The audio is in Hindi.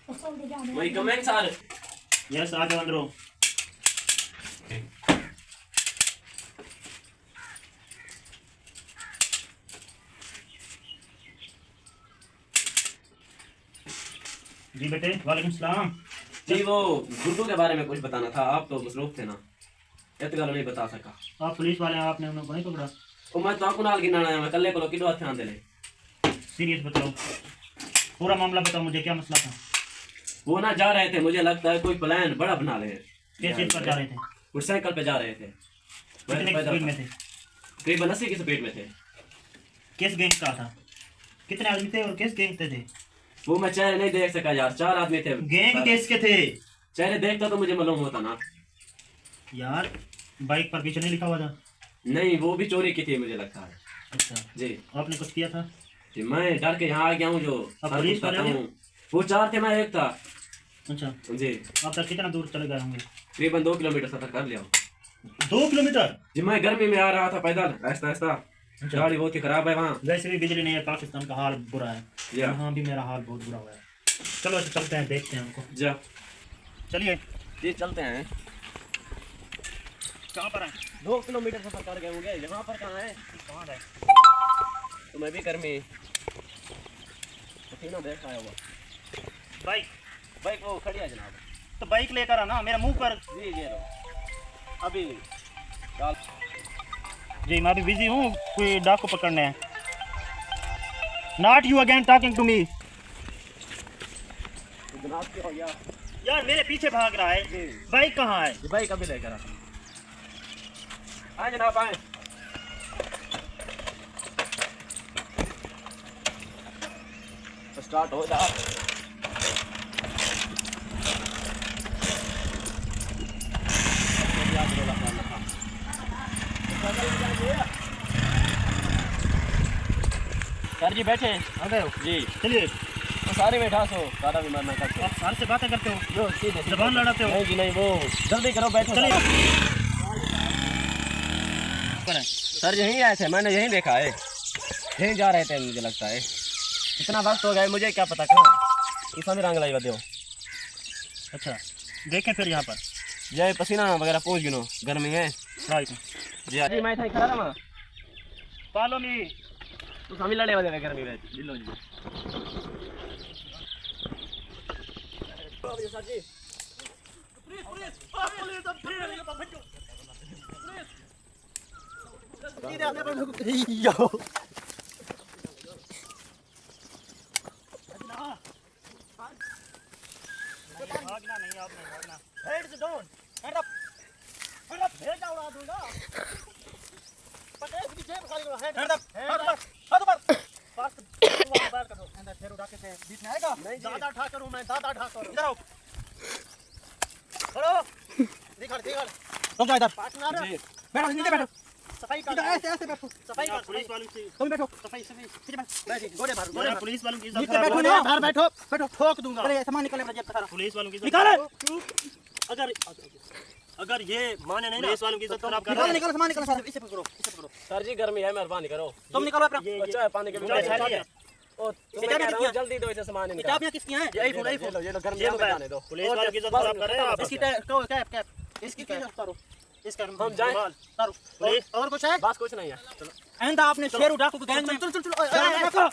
May comment, sir. Yes, आ जाओ अंदर। जी बेटे, वालेकुम सलाम। जी वो गुड्डू के बारे में कुछ बताना था, आप तो मसरूफ थे ना, इतना नहीं बता सका। आप पुलिस वाले हैं, आपने उन्हें नहीं पकड़ा? वो मैं तो नाल गिनना आया, मैं कल्ले को किलो ध्यान दे ले। सीरियस बताओ, पूरा मामला बताओ मुझे, क्या मसला था? वो ना जा रहे थे, मुझे लगता है कोई प्लान बड़ा बना रहे हैं। किस चीज पर जा रहे थे? मोटरसाइकिल पे जा रहे थे। कितने की स्पीड में थे? करीबन 80 की स्पीड में थे। किस गैंग का था? कितने आदमी थे और किस गैंग थे? वो मैं चेहरे नहीं देख सका यार, 4 आदमी थे। गैंग किसके थे? चेहरे देखता तो मुझे मालूम होता ना यार। बाइक पर पीछे नहीं लिखा हुआ था? नहीं, वो भी चोरी की थी मुझे लगता है। अच्छा जी। आपने कुछ किया था? जी मैं डर के यहाँ आ गया हूँ। जो पुलिस वाले वो 4 थे, मैं एक था। अच्छा जी। आप तक कितना दूर चले गए होंगे? करीबन 2 किलोमीटर सफर कर लिया। 2 किलोमीटर? जी मैं गर्मी में आ रहा था पैदल, ऐसा ऐसा। गाड़ी बहुत ही खराब है वहाँ। वैसे भी बिजली नहीं है, पाकिस्तान का हाल बुरा है। या। यहाँ भी मेरा हाल बहुत बुरा हुआ है। चलो अच्छा चलते हैं, देखते हैं उनको। जा चलिए। जी चलते हैं। कहाँ पर है? 2 किलोमीटर सफर कर गए होंगे। यहाँ पर कहाँ है? कहाँ है? तो मैं भी गर्मी पसीना देख आया हुआ। बाइक वो खड़ी है जनाब। तो बाइक लेकर आना मेरा मुंह पर। जी ये लो अभी डाल। जी मैं अभी बिजी हूँ, कोई डाकू पकड़ने हैं। Not you again talking to me. जनाब क्या हो गया? यार मेरे पीछे भाग रहा है। बाइक कहाँ है? बाइक अभी लेकर आ। आए जनाब आए। स्टार्ट हो जा। सर जी बैठे आ गए हो? जी। चलिए। तो सारे बैठा सो, सारा भी मरना करते आप सारे से बातें करते हो? जो सीधे जबान लड़ाते हो? नहीं जी नहीं, वो जल्दी करो बैठो। चलिए। सर यहीं आए थे, मैंने यहीं देखा है, यहीं जा रहे थे मुझे लगता है। इतना वक्त हो गया मुझे क्या पता कहाँ इस रंग लाई बदो। अच्छा देखें फिर यहाँ पर। जय पसीना वगैरह पूछ गिनो, गर्मी है। जी जी मैं था खड़ा रहा। Follow me. तू सभी लड़े वाले गर्मी में दिलो जी। सर जी भागना नहीं, आपने भागना। Heads down. Hand up. Hand up. Head down आ दूंगा। पकड़े इसकी जेब खाली करो। Hand up. Hand up. हाथ ऊपर। फास्ट बाहर कर दो। अंदर फेर उड़ा के बीच में आएगा। दादा ठा करूं मैं, दादा ठा करूं। इधर आओ। खड़ो। दिखा दिखा। रुक जा इधर। पार्टनर। बैठो नीचे बैठो। सफाई कर। ऐसे ऐसे बैठो। सफाई कर। पुलिस वालों की तुम बैठो। सफाई सफाई। नीचे बैठ। गोड़े मारो। गोड़े मारो। पुलिस वालों की इज्जत नीचे खराब बैठो कर ना, रहे बाहर बैठो। बैठो ठोक दूंगा। अरे सामान निकाले मेरा जेब से सारा। पुलिस वालों की इज्जत निकाले। अगर ये माने नहीं, पुलिस वालों की इज्जत खराब कर निकालो रहे निकालो सामान निकालो सारा। इसे पकड़ो, इसे पकड़ो। सर जी गर्मी है, मेहरबानी करो। तुम निकालो अपना। अच्छा पानी के हैं। ओ तुम्हें कह रहा हूं जल्दी दो इसे सामान इनका। चाबियां किसकी हैं? यही फोन ये लो गर्मी में जाने दो। पुलिस वालों की इज्जत खराब कर रहे हैं आप। इसकी कैप कैप इसकी कैप उतारो। इसका हम जाएं? उतारो। और कुछ है? बस कुछ नहीं है। एंड आपने शेर डाकू को गैंग में चल चल चल